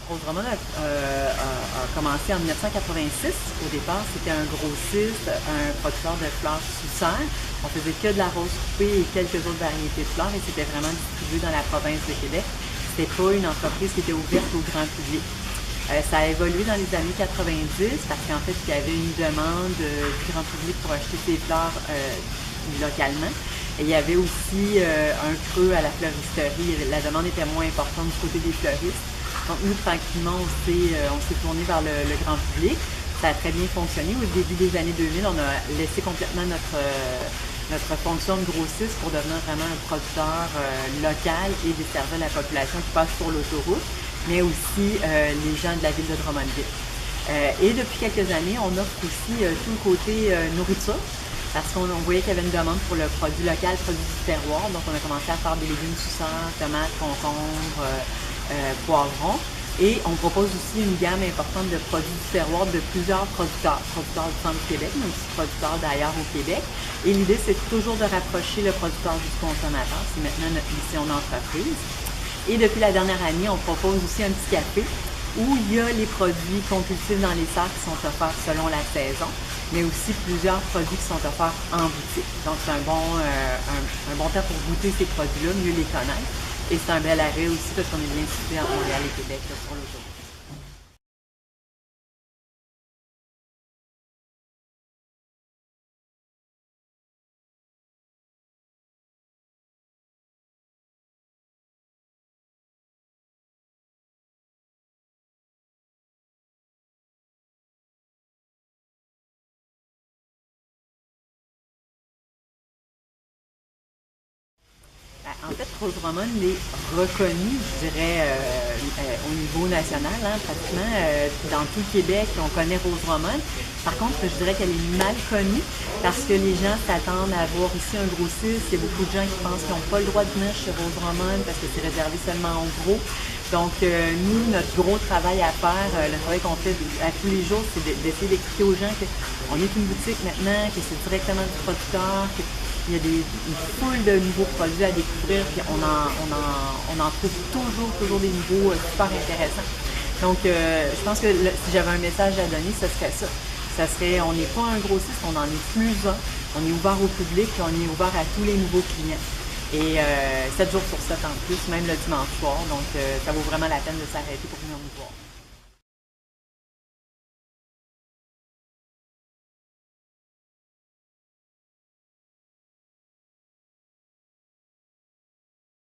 Rose Drummond a commencé en 1986. Au départ, c'était un grossiste, un producteur de fleurs sous serre. On faisait que de la rose coupée et quelques autres variétés de fleurs et c'était vraiment distribué dans la province de Québec. C'était pas une entreprise qui était ouverte au grand public. Ça a évolué dans les années 90 parce qu'en fait, il y avait une demande du grand public pour acheter ces fleurs localement. Et il y avait aussi un creux à la floristerie. La demande était moins importante du côté des fleuristes. Donc nous, tranquillement, on s'est tourné vers le grand public. Ça a très bien fonctionné. Au début des années 2000, on a laissé complètement notre fonction de grossiste pour devenir vraiment un producteur local et desservir la population qui passe sur l'autoroute, mais aussi les gens de la ville de Drummondville. Et depuis quelques années, on offre aussi tout le côté nourriture, parce qu'on voyait qu'il y avait une demande pour le produit local, produit du terroir. Donc on a commencé à faire des légumes sous serre, tomates, concombres, poivrons. Et on propose aussi une gamme importante de produits du terroir de plusieurs producteurs du centre du Québec, mais aussi producteurs d'ailleurs au Québec. Et l'idée, c'est toujours de rapprocher le producteur du consommateur. C'est maintenant notre mission d'entreprise. Et depuis la dernière année, on propose aussi un petit café où il y a les produits qu'on cultive dans les serres qui sont offerts selon la saison, mais aussi plusieurs produits qui sont offerts en boutique. Donc c'est un bon temps pour goûter ces produits-là, mieux les connaître. Et c'est un bel arrêt aussi parce qu'on est bien situé entre Montréal et Québec là, sur l'autoroute. En fait, Rose Drummond est reconnue, je dirais, au niveau national, hein, pratiquement. Dans tout le Québec, on connaît Rose Drummond. Par contre, je dirais qu'elle est mal connue parce que les gens s'attendent à voir ici un grossiste. Il y a beaucoup de gens qui pensent qu'ils n'ont pas le droit de venir chez Rose Drummond parce que c'est réservé seulement aux gros. Donc, nous, notre gros travail à faire, le travail qu'on fait à tous les jours, c'est d'essayer d'expliquer aux gens qu'on est une boutique maintenant, que c'est directement du producteur, il y a une foule de nouveaux produits à découvrir, puis on en trouve toujours des nouveaux super intéressants. Donc, je pense que si j'avais un message à donner, ce serait ça. Ça serait, on n'est pas un grossiste, on en est plus un. On est ouvert au public, puis on est ouvert à tous les nouveaux clients. Et 7 jours sur 7 en plus, même le dimanche soir. Donc, ça vaut vraiment la peine de s'arrêter pour venir nous voir.